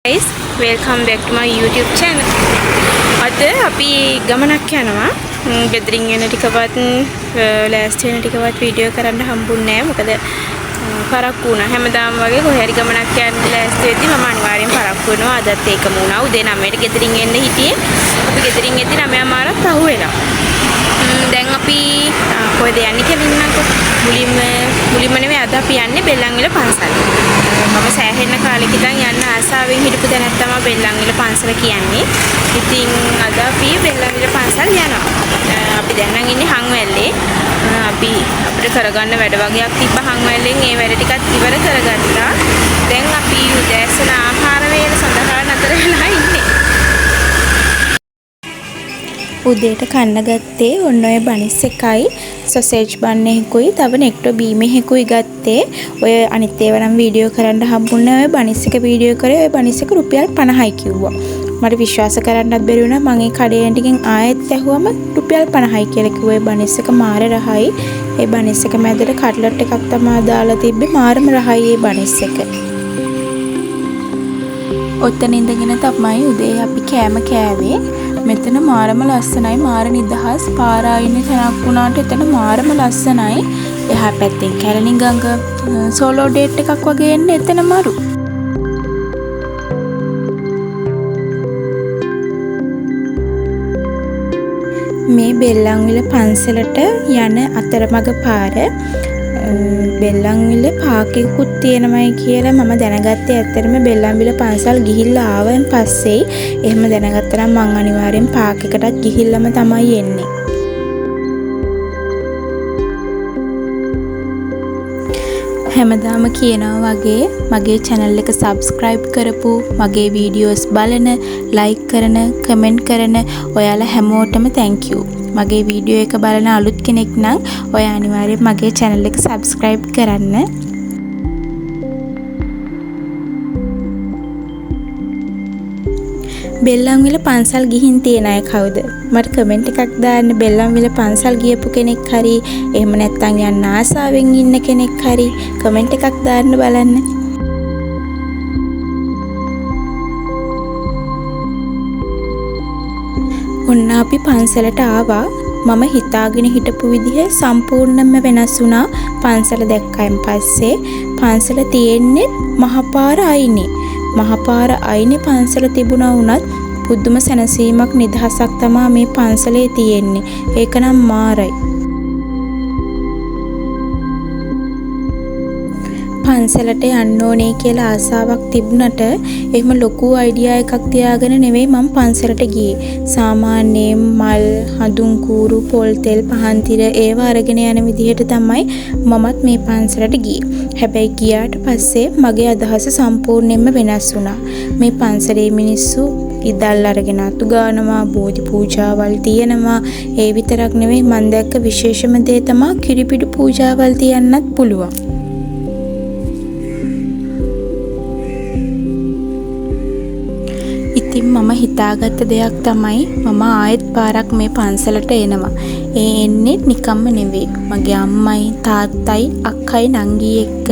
Guys, welcome back to my YouTube channel. අද අපි ගමනක් යනවා. ගෙදරින් එන ටිකවත් ලෑස්ති වෙන ටිකවත් වීඩියෝ කරන්න හම්බුන්නේ නැහැ. මොකද පරක්කු වුණා. හැමදාම වගේ කොහේ හරි ගමනක් යන්න ලෑස්ති වෙද්දි මම අනිවාර්යෙන් පරක්කු වෙනවා. අදත් ඒකම වුණා. උදේ 9ට ගෙදරින් එන්න හිටියේ. අපි ගෙදරින් එද්දි 9:00 පහු වෙලා. දැන් අපි කොහෙද යන්නේ කියලා ඉන්නකෝ. මුලින්ම නෙවෙයි අද අපි යන්නේ බෙල්ලන්විල පන්සල. මම සෑහෙන කාලෙක ඉඳන් යන්න ආසාවෙන් හිටපු තැනක් තමයි බෙල්ලන්විල පන්සල කියන්නේ. ඉතින් අද අපි බෙල්ලන්විල පන්සල් යනවා. අපි දැන් නම් ඉන්නේ හංවැල්ලේ. අපිට කරගන්න වැඩ වගේක් තිබ්බ හංවැල්ලෙන් ඒ වැඩ ටිකත් ඉවර කරගත්තා. දැන් අපි උදෑසන ආහාර වේල සඳහා නතර වෙලා ඉන්නේ. උදේට කන්න ගත්තේ ඔන්න ඔය බනිස් එකයි සොසේජ් බන් එකකුයි තව නෙක්ටෝ බීම එකකුයි ගත්තේ. ඔය අනිත් ඒවා නම් වීඩියෝ කරන්න හම්බුන්නේ ඔය බනිස් එක වීඩියෝ කරේ. ඔය බනිස් එක රුපියල් 50යි කිව්වා. මට විශ්වාස කරන්නත් බැරි වුණා. මම ඒ කඩේ ටිකෙන් ආයෙත් ඇහුවම රුපියල් 50යි කියලා කිව්වා. ඒ බනිස් එක මාර රහයි. ඒ බනිස් එක මැදට කට්ලට් එකක් තමයි දාලා තිබ්බේ. මාරම රහයි ඒ බනිස් එක. ඔතන ඉඳගෙන තමයි උදේ අපි කෑම කෑවේ. මෙතන මාරම ලස්සනයි. මාර නිදහස් පාරා ඉන්න තැනක් වුණාට එතන මාරම ලස්සනයි. එහා පැත්තෙන් කැලණි ගඟ සෝලෝ ඩේට් එකක් වගේ එන්නේ එතන මරු. මේ බෙල්ලන්විල පන්සලට යන අතරමඟ පාර බෙල්ලන්විල පාකෙකුත් තියෙනමයි කියලා මම දැනගත්තේ. ඇත්තටම බෙල්ලන්විල පන්සල් ගිහිල්ලා ආවන් පස්සේ එහෙම දැනගත්තා නම් මං අනිවාර්යෙන් පාකෙකටත් ගිහිල්ලාම තමයි එන්නේ. හැමදාම කියනවා වගේ මගේ channel එක subscribe කරපු, මගේ videos බලන, like කරන, comment කරන ඔයාලා හැමෝටම thank you. මගේ වීඩියෝ එක බලන අලුත් කෙනෙක් නම් ඔය අනිවාර්යෙන් මගේ channel එක subscribe කරන්න. බෙල්ලන්විල පන්සල් ගිහින් තියෙන අය කවුද? මට කමෙන්ට් එකක් දාන්න. බෙල්ලන්විල පන්සල් ගියපු කෙනෙක් හරි එහෙම නැත්නම් යන්න ආසාවෙන් ඉන්න කෙනෙක් හරි කමෙන්ට් එකක් දාන්න බලන්න. ඔන්න අපි පන්සලට ආවා. මම හිතාගෙන හිටපු විදිහ සම්පූර්ණයෙන්ම වෙනස් වුණා. පන්සල දැක්කයින් පස්සේ පන්සල තියෙන්නේ මහපාර අයිනේ. මහපාර අයිනේ පන්සල තිබුණා වුණත් පුදුම සැනසීමක් නිදහසක් තමයි මේ පන්සලේ තියෙන්නේ. ඒක නම් මාරයි. පන්සලට යන්න ඕනේ කියලා ආසාවක් තිබුණට එහෙම ලොකු අයිඩියා එකක් තියාගෙන නෙවෙයි මම පන්සලට ගියේ. සාමාන්‍යයෙන් මල්, හඳුන් කූරු, පොල් තෙල්, පහන් තිර ඒවා අරගෙන යන විදිහට තමයි මමත් මේ පන්සලට ගියේ. හැබැයි ගියාට පස්සේ මගේ අදහස සම්පූර්ණයෙන්ම වෙනස් වුණා. මේ පන්සලේ මිනිස්සු ඉදල් අරගෙන අතු ගානවා, බෝධි පූජාවල් තියනවා. ඒ විතරක් නෙවෙයි මම දැක්ක විශේෂම දේ තමයි කිරිපිඩු පූජාවල් තියන්නත් පුළුවන්. ඉතින් මම හිතාගත්ත දෙයක් තමයි මම ආයෙත් පාරක් මේ පන්සලට එනවා. ඒ එන්නේ නිකම්ම නෙවෙයි. මගේ අම්මයි, තාත්තයි, අක්කයි, නංගී එක්ක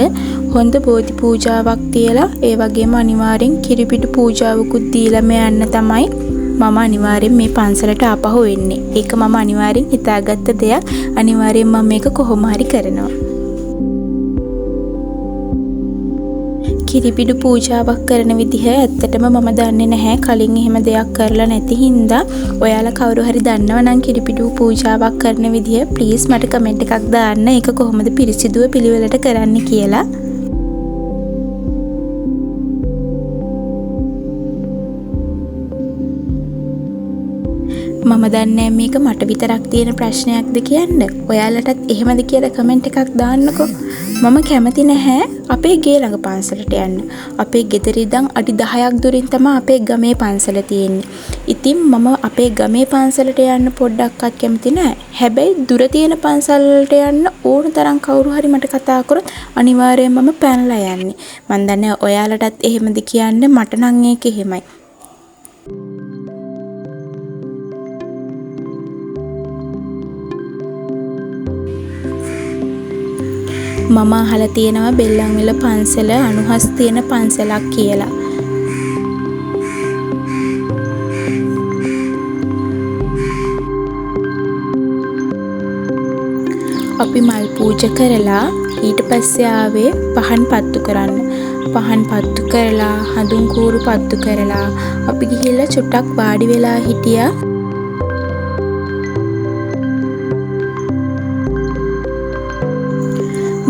හොඳ බෝධි පූජාවක් තියලා ඒ වගේම අනිවාර්යෙන් කිරිපිටු පූජාවකුත් දීලාම යන්න තමයි මම අනිවාර්යෙන් මේ පන්සලට ආපහු එන්නේ. ඒක මම අනිවාර්යෙන් හිතාගත්ත දෙයක්. අනිවාර්යෙන් මම මේක කොහොම හරි කරනවා. කිරිපිඩු පූජාවක් කරන විදිහ ඇත්තටම මම දන්නේ නැහැ. කලින් එහෙම දෙයක් කරලා නැති හින්දා ඔයාලා කවුරු හරි දන්නවා නම් කිරිපිඩු පූජාවක් කරන විදිහ ප්ලීස් මට කමෙන්ට් එකක් දාන්න. ඒක කොහොමද පිරිසිදුව පිළිවෙලට කරන්න කියලා. මම දන්නේ මේක මට විතරක් තියෙන ප්‍රශ්නයක්ද කියන්න. ඔයාලටත් එහෙමද කියලා කමෙන්ට් එකක් දාන්නකෝ. මම කැමති නැහැ අපේ ගේ ළඟ පන්සලට යන්න. අපේ ගෙදර ඉඳන් අඩි 10ක් දුරින් තමයි අපේ ගමේ පන්සල තියෙන්නේ. ඉතින් මම අපේ ගමේ පන්සලට යන්න පොඩ්ඩක්වත් කැමති නැහැ. හැබැයි දුර තියෙන පන්සල් වලට යන්න ඕන තරම් කවුරු හරි මට කතා කරොත් අනිවාර්යයෙන්ම මම පැනලා යන්නේ. මම දන්නේ ඔයාලටත් එහෙමද කියන්න. මට නම් ඒක එහෙමයි. මම අහලා තියෙනවා බෙල්ලන්විල පන්සල අනුහස් තියෙන පන්සලක් කියලා. අපි මල් පූජා කරලා ඊට පස්සේ ආවේ පහන් පත්තු කරන්න. පහන් පත්තු කරලා හඳුන් කූරු පත්තු කරලා අපි ගිහිල්ලා චුට්ටක් වාඩි වෙලා හිටියා.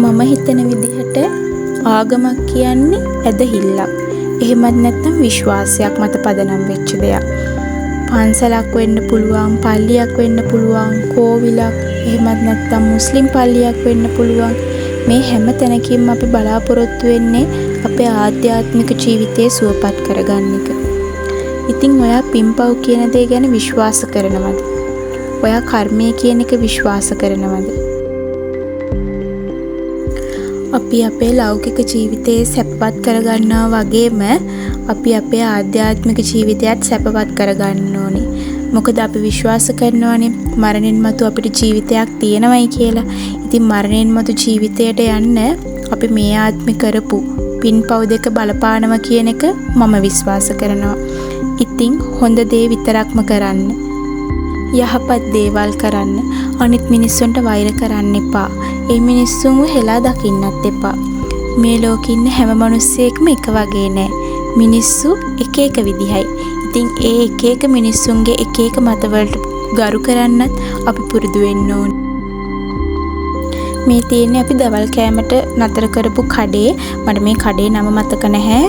මම හිතන විදිහට ආගමක් කියන්නේ ඇදහිල්ලක්. එහෙමත් නැත්නම් විශ්වාසයක් මත පදනම් වෙච්ච දෙයක්. පන්සලක් වෙන්න පුළුවන්, පල්ලියක් වෙන්න පුළුවන්, කෝවිලක්, එහෙමත් නැත්නම් මුස්ලිම් පල්ලියක් වෙන්න පුළුවන්. මේ හැම තැනකින්ම අපි බලාපොරොත්තු වෙන්නේ අපේ ආධ්‍යාත්මික ජීවිතය සුවපත් කරගන්න එක. ඉතින් ඔයා පින්පව් කියන දේ ගැන විශ්වාස කරනවද? ඔයා කර්මය කියන එක විශ්වාස කරනවද? අපි අපේ ලෞකික ජීවිතයේ සැපවත් කරගන්නවා වගේම අපි අපේ ආධ්‍යාත්මික ජීවිතයත් සැපවත් කරගන්න ඕනේ. මොකද අපි විශ්වාස කරනවානේ මරණින් මතු අපිට ජීවිතයක් තියෙනවයි කියලා. ඉතින් මරණින් මතු ජීවිතයට යන්න අපි මේ ආත්මේ කරපු පින්පව් දෙක බලපානවා කියන එක මම විශ්වාස කරනවා. ඉතින් හොඳ දේ විතරක්ම කරන්න. යහපත් දේවල් කරන්න. අනිත් මිනිස්සුන්ට වෛර කරන්න එපා. ඒ මිනිස්සුන්ව හෙලා දකින්නත් එපා. මේ ලෝකේ ඉන්න හැම මිනිස්සෙක්ම එක වගේ නෑ. මිනිස්සු එක එක විදිහයි. ඉතින් ඒ එක එක මිනිස්සුන්ගේ එක එක මතවලට ගරු කරන්නත් අපි පුරුදු වෙන්න ඕනේ. මේ තියෙන්නේ අපි දවල් කෑමට නතර කරපු කඩේ. මට මේ කඩේ නම මතක නැහැ.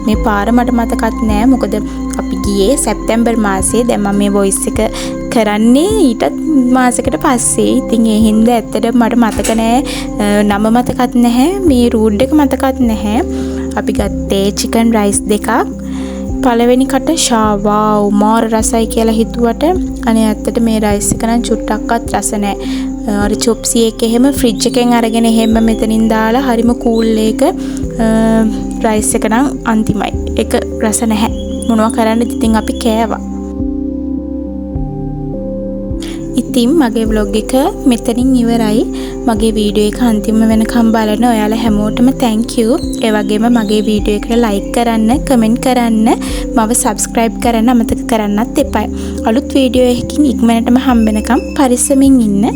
මේ පාර මට මතකත් නැහැ. මොකද අපි ගියේ සැප්තැම්බර් මාසයේ. දැන් මම මේ වොයිස් එක කරන්නේ ඊටත් මාසයකට පස්සේ. ඉතින් ඒ හින්දා ඇත්තටම මට මතක නැහැ. නම මතකත් නැහැ. මේ රූට් එක මතකත් නැහැ. අපි ගත්තේ චිකන් රයිස් දෙකක්. පළවෙනි කට ෂාවාව් මාර රසයි කියලා හිතුවට අනේ ඇත්තට මේ රයිස් එක නම් චුට්ටක්වත් රස නැහැ. අර චොප්සි එක එහෙම ෆ්‍රිජ් එකෙන් අරගෙන එහෙම මෙතනින් දාලා හරිම කූල් එක රයිස් එක නම් අන්තිමයි. ඒක රස නැහැ. මොනවා කරන්නද ඉතින් අපි කෑවා. ඉතින් මගේ vlog එක මෙතනින් ඉවරයි. මගේ වීඩියෝ එක අන්තිම වෙනකම් බලන ඔයාලා හැමෝටම thank you. ඒ වගේම මගේ වීඩියෝ එකට like කරන්න, comment කරන්න, මව subscribe කරන්න අමතක කරන්නත් එපා. අලුත් වීඩියෝ එකකින් ඉක්මනටම හම්බ වෙනකම් පරිස්සමින් ඉන්න.